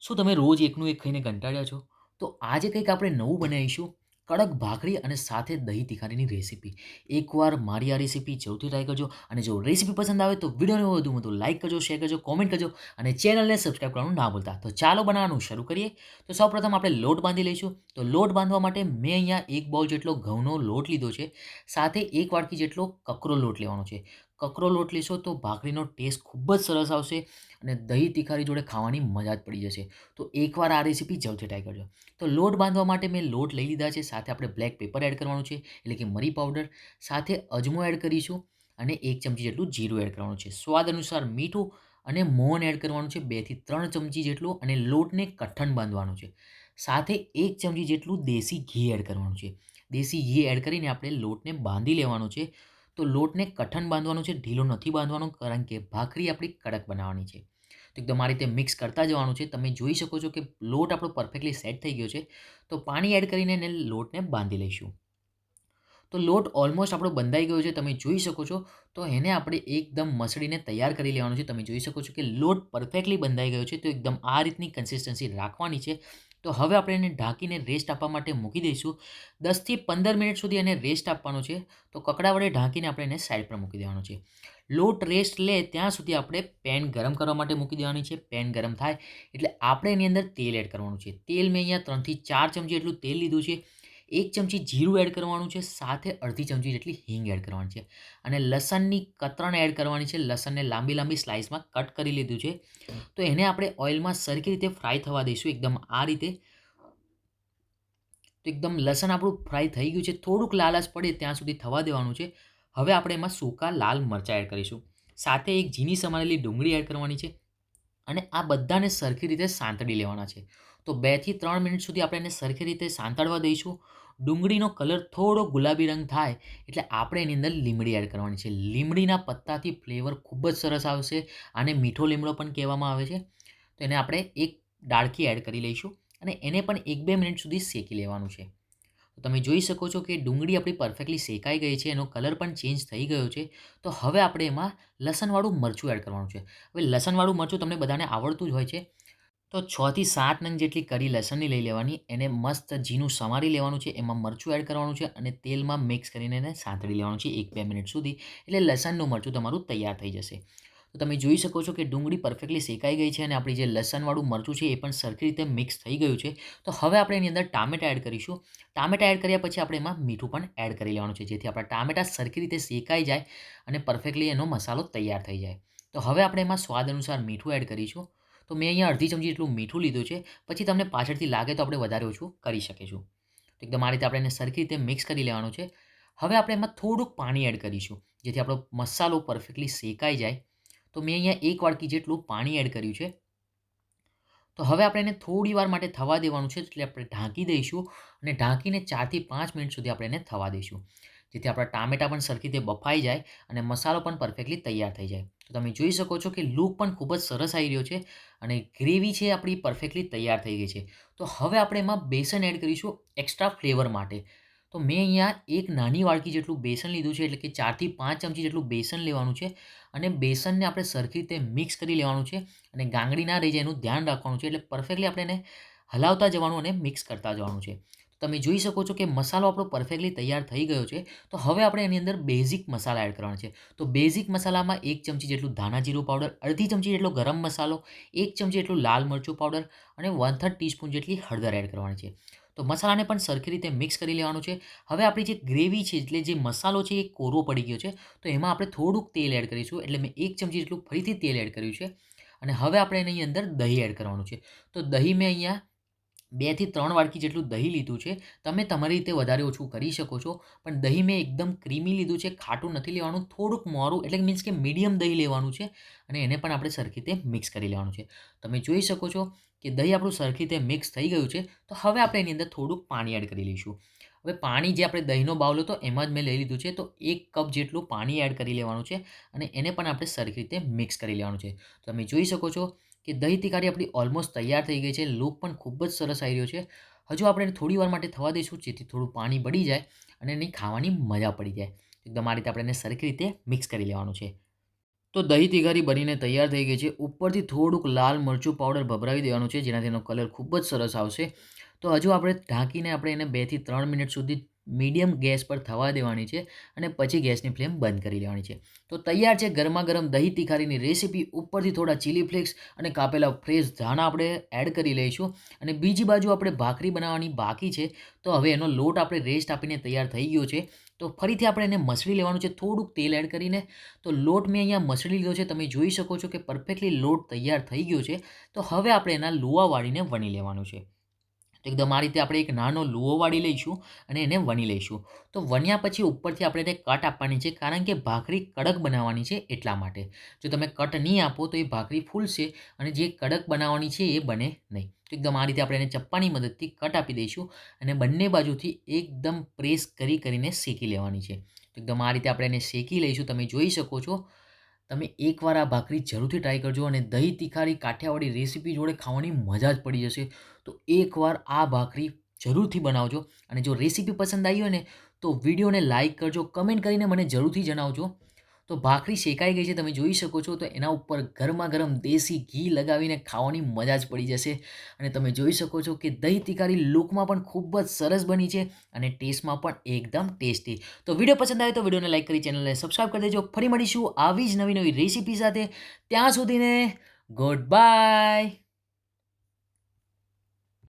શું તમે રોજ એકનું એક ખાઈને કંટાળ્યા છો? તો આજે કંઈક આપણે નવું બનાવીશું. કડક ભાખરી અને સાથે દહીં તીખારીની રેસીપી. એકવાર મારી આ રેસીપી જરૂરથી ટ્રાય કરજો અને જો રેસીપી પસંદ આવે તો વિડીયોને વધુમાં લાઈક કરજો, શેર કરજો, કોમેન્ટ કરજો અને ચેનલને સબસ્ક્રાઈબ કરવાનું ના ભૂલતા. તો ચાલો બનાવવાનું શરૂ કરીએ. તો સૌપ્રથમ આપણે લોટ બાંધી લઈશું. તો લોટ બાંધવા માટે મેં અહીંયા 1 બાઉલ જેટલો ઘઉંનો લોટ લીધો છે. સાથે 1 વાટકી જેટલો કકરો લોટ લેવાનો છે. કકરો લોટ લેશો તો ભાખરીનો ટેસ્ટ ખૂબ જ સરસ આવશે અને દહીં તીખારી જોડે ખાવાની મજા જ પડી જશે. તો એકવાર આ રેસીપી જરૂરથી ટ્રાય કરજો. તો લોટ બાંધવા માટે મેં લોટ લઈ લીધા છે. સાથે આપણે બ્લેક પેપર એડ કરવાનું છે, એટલે કે મરી પાવડર. સાથે અજમો એડ કરીશું અને 1 ચમચી જેટલું જીરું એડ કરવાનું છે. સ્વાદ અનુસાર મીઠું અને મોણ એડ કરવાનું છે 2 થી 3 ચમચી જેટલું અને લોટને કઠણ બાંધવાનું છે. સાથે 1 ચમચી જેટલું દેશી ઘી એડ કરવાનું છે. દેશી ઘી એડ કરીને આપણે લોટને બાંધી લેવાનો છે. તો લોટને કઠણ બાંધવાનું છે, ઢીલો નથી બાંધવાનો, કારણ કે ભાખરી આપણી કડક બનાવવાની છે. તો એકદમ આ રીતે મિક્સ કરતા જવાનું છે. તમે જોઈ શકો છો કે લોટ આપણો પરફેક્ટલી સેટ થઈ ગયો છે. તો પાણી એડ કરીને એને લોટને બાંધી લઈશું. તો લોટ ઓલમોસ્ટ આપણો બંધાઈ ગયો છે, તમે જોઈ શકો છો. તો એને આપણે એકદમ મસળીને તૈયાર કરી લેવાનું છે. તમે જોઈ શકો છો કે લોટ પરફેક્ટલી બંધાઈ ગયો છે. તો એકદમ આ રીતની કન્સિસ્ટન્સી રાખવાની છે. તો હવે આપણે એને ઢાંકીને રેસ્ટ આપવા માટે મૂકી દઈશું. 10થી 15 મિનિટ સુધી એને રેસ્ટ આપવાનો છે. તો કકડા વડે ઢાંકીને આપણે એને સાઈડ પર મૂકી દેવાનો છે. લોટ રેસ્ટ લે ત્યાં સુધી આપણે પેન ગરમ કરવા માટે મૂકી દેવાની છે. પેન ગરમ થાય એટલે આપણે એની અંદર તેલ એડ કરવાનું છે. તેલ મેં અહીંયા 3થી 4 ચમચી એટલું તેલ લીધું છે. 1 ચમચી જીરું એડ કરવાનું છે. સાથે અડધી ચમચી જેટલી હિંગ એડ કરવાની છે અને લસણની કતરણ એડ કરવાની છે. લસણને લાંબી લાંબી સ્લાઇસમાં કટ કરી લીધું છે. તો એને આપણે ઓઇલમાં સરખી રીતે ફ્રાય થવા દઈશું, એકદમ આ રીતે. તો એકદમ લસણ આપણું ફ્રાય થઈ ગયું છે. થોડુંક લાલાશ પડે ત્યાં સુધી થવા દેવાનું છે. હવે આપણે એમાં સૂકા લાલ મરચાં એડ કરીશું. સાથે એક ઝીણી સમારેલી ડુંગળી એડ કરવાની છે અને આ બધાને સરખી રીતે સાંતળી લેવાના છે. તો 2 થી 3 મિનિટ સુધી આપણે એને સરખી રીતે સાંતળવા દઈશું. ડુંગળીનો કલર થોડો ગુલાબી રંગ થાય એટલે આપણે એની અંદર લીમડી એડ કરવાની છે. લીમડીના પત્તાથી ફ્લેવર ખૂબ જ સરસ આવશે. આને મીઠો લીમડો પણ કહેવામાં આવે છે. તો એને આપણે એક ડાળખી એડ કરી લઈશું અને એને પણ 1-2 મિનિટ સુધી શેકી લેવાનું છે. તો તમે જોઈ શકો છો કે ડુંગળી આપણી પરફેક્ટલી શેકાઈ ગઈ છે, એનો કલર પણ ચેન્જ થઈ ગયો છે. તો હવે આપણે એમાં લસણવાળું મરચું એડ કરવાનું છે. હવે લસણવાળું મરચું તમને બધાને આવડતું જ હોય છે. તો 6 થી 7 નંગ જેટલી કળી લસણની લઈ લેવાની, એને મસ્ત ઝીણું સમારી લેવાનું છે. એમાં મરચું એડ કરવાનું છે અને તેલમાં મિક્સ કરીને એને સાંતળી લેવાનું છે 1-2 મિનિટ સુધી. એટલે લસણનું મરચું તમારું તૈયાર થઈ જશે. તો તમે જોઈ શકો છો કે ડુંગળી પરફેક્ટલી શેકાઈ ગઈ છે અને આપણી જે લસણવાળું મરચું છે એ પણ સરખી રીતે મિક્સ થઈ ગયું છે. તો હવે આપણે એની અંદર ટામેટાં એડ કરીશું. ટામેટાં એડ કર્યા પછી આપણે એમાં મીઠું પણ એડ કરી લેવાનું છે, જેથી આપણા ટામેટાં સરખી રીતે શેકાઈ જાય અને પરફેક્ટલી એનો મસાલો તૈયાર થઈ જાય. તો હવે આપણે એમાં સ્વાદ અનુસાર મીઠું એડ કરીશું. તો મેં અહીંયા અડધી ચમચી જેટલું મીઠું લીધું છે. પછી તમને પાછળથી લાગે તો આપણે વધારે ઓછું કરી શકીશું. તો એકદમ આ રીતે આપણે એને સરખી રીતે મિક્સ કરી લેવાનું છે. હવે આપણે એમાં થોડુંક પાણી એડ કરીશું, જેથી આપણો મસાલો પરફેક્ટલી શેકાઈ જાય. તો મેં અહીંયા 1 વાટકી જેટલું પાણી એડ કર્યું છે. તો હવે આપણે એને થોડી વાર માટે થવા દેવાનું છે, એટલે આપણે ઢાંકી દઈશું અને ઢાંકીને 4 થી 5 મિનિટ સુધી આપણે એને થવા દઈશું. જેથી આપણા ટામેટાં પણ સરખી રીતે બફાઈ જાય અને મસાલો પણ પરફેક્ટલી તૈયાર થઈ જાય. તો તમે જોઈ શકો છો કે લુક પણ ખૂબ જ સરસ આવી રહ્યો છે અને ગ્રેવી છે આપણી પરફેક્ટલી તૈયાર થઈ ગઈ છે. તો હવે આપણે એમાં બેસન એડ કરીશું એક્સ્ટ્રા ફ્લેવર માટે. તો મેં અહીંયા એક નાની વાડકી જેટલું બેસન લીધું છે, એટલે કે 4 થી 5 ચમચી જેટલું બેસન લેવાનું છે અને બેસનને આપણે સરખી રીતે મિક્સ કરી લેવાનું છે અને ગાંગડી ના રહી જાય એનું ધ્યાન રાખવાનું છે. એટલે પરફેક્ટલી આપણે એને હલાવતા જવાનું અને મિક્સ કરતા જવાનું છે. તો તમે જોઈ શકો છો કે મસાલો આપણો પરફેક્ટલી તૈયાર થઈ ગયો છે. તો હવે આપણે એની અંદર બેઝિક મસાલા એડ કરવાના છે. તો બેઝિક મસાલામાં 1 ચમચી જેટલું ધાણા જીરું પાવડર, અડધી ચમચી જેટલો ગરમ મસાલો, 1 ચમચી જેટલું લાલ મરચું પાવડર અને 1/3 ટીસ્પૂન જેટલી હળદર એડ કરવાની છે. તો મસાલાને પણ સરખી રીતે મિક્સ કરી લેવાનું છે. હવે આપણી જે ગ્રેવી છે, એટલે જે મસાલો છે એ કોરો પડી ગયો છે. તો એમાં આપણે થોડુંક તેલ એડ કરીશું, એટલે મેં 1 ચમચી જેટલું ફરીથી તેલ એડ કર્યું છે અને હવે આપણે એની અંદર દહીં એડ કરવાનું છે. તો દહીં મેં અહીંયા 2 થી 3 વાડકી જેટલું દહીં લીધું છે. તમે તમારી રીતે વધારે ઓછું કરી શકો છો, પણ દહીં મેં એકદમ ક્રીમી લીધું છે, ખાટું નથી લેવાનું, થોડુંક મોરું, એટલે મીન્સ કે મીડિયમ દહીં લેવાનું છે અને એને પણ આપણે સરખી રીતે મિક્સ કરી લેવાનું છે. તમે જોઈ શકો છો કે દહીં આપણું સરખી રીતે મિક્સ થઈ ગયું છે. તો હવે આપણે એની અંદર થોડુંક પાણી એડ કરી લઈશું. હવે પાણી જે આપણે દહીંનો બાઉલ હતો એમાં જ મેં લઈ લીધું છે. તો 1 કપ જેટલું પાણી એડ કરી લેવાનું છે અને એને પણ આપણે સરખી રીતે મિક્સ કરી લેવાનું છે. તમે જોઈ શકો છો કે દહીં તીખારી આપણી ઓલમોસ્ટ તૈયાર થઈ ગઈ છે. લુક પણ ખૂબ જ સરસ આવી રહ્યો છે. હજુ આપણે એને થોડી વાર માટે થવા દઈશું, જેથી થોડું પાણી બળી જાય અને એની ખાવાની મજા પડી જાય. એકદમ આ રીતે આપણે એને સરખી રીતે મિક્સ કરી લેવાનું છે. તો દહીં તિઘારી બનીને તૈયાર થઈ ગઈ છે. ઉપરથી થોડુંક લાલ મરચું પાવડર ભભરાવી દેવાનું છે, જેનાથી એનો કલર ખૂબ જ સરસ આવશે. તો હજુ આપણે ઢાંકીને આપણે એને 2 થી 3 મિનિટ સુધી મીડિયમ ગેસ પર થવા દેવાની છે અને પછી ગેસની ફ્લેમ બંધ કરી લેવાની છે. તો તૈયાર છે ગરમા-ગરમ દહીં તિખારીની રેસીપી. ઉપરથી થોડા ચીલી ફ્લેક્સ અને કાપેલા ફ્રેશ ધાણા આપણે એડ કરી લઈશું અને બીજી બાજુ આપણે ભાખરી બનાવવાની બાકી છે. તો હવે એનો લોટ આપણે રેસ્ટ આપીને તૈયાર થઈ ગયો છે. તો ફરીથી આપણે એને મસળી લેવાનું છે થોડુંક તેલ એડ કરીને. તો લોટ મેં અહીંયા મસળી લીધો છે. તમે જોઈ શકો છો કે પરફેક્ટલી લોટ તૈયાર થઈ ગયો છે. તો હવે આપણે એના લુવા વાળીને વણી લેવાનું છે. તો એકદમ આ રીતે આપણે એક નાનો લુઓ વાળી લઈશું અને એને વણી લઈશું. તો વણ્યા પછી ઉપરથી આપણે એને કટ આપવાની છે, કારણ કે ભાખરી કડક બનાવવાની છે એટલા માટે. જો તમે કટ નહીં આપો તો એ ભાખરી ફૂલશે અને જે કડક બનાવવાની છે એ બને નહીં. તો એકદમ આ રીતે આપણે એને ચપ્પાની મદદથી કટ આપી દઈશું અને બંને બાજુથી એકદમ પ્રેસ કરીને શેકી લેવાની છે. તો એકદમ આ રીતે આપણે એને શેકી લઈશું. તમે જોઈ શકો છો. તમે એકવાર આ ભાખરી જરૂરથી ટ્રાય કરજો અને દહીં તિખારી કાઠિયાવાડી રેસીપી જોડે ખાવાની મજા જ પડી જશે. તો એકવાર આ ભાખરી જરૂરથી બનાવજો અને જો રેસીપી પસંદ આવી હોય ને તો વિડીયોને લાઇક કરજો, કમેન્ટ કરીને મને જરૂરથી જણાવજો. તો ભાખરી શેકાઈ ગઈ છે, તમે જોઈ શકો છો. તો એના ઉપર ગરમા ગરમ દેશી ઘી લગાવીને ખાવાની મજા જ પડી જશે અને તમે જોઈ શકો છો કે દહીં તિખારી લુકમાં પણ ખૂબ જ સરસ બની છે અને ટેસ્ટમાં પણ એકદમ ટેસ્ટી. તો વિડીયો પસંદ આવે તો વિડીયોને લાઇક કરી ચેનલને સબસ્ક્રાઈબ કરી દેજો. ફરી મળીશું આવી જ નવી નવી રેસીપી સાથે. ત્યાં સુધીને ગુડ બાય.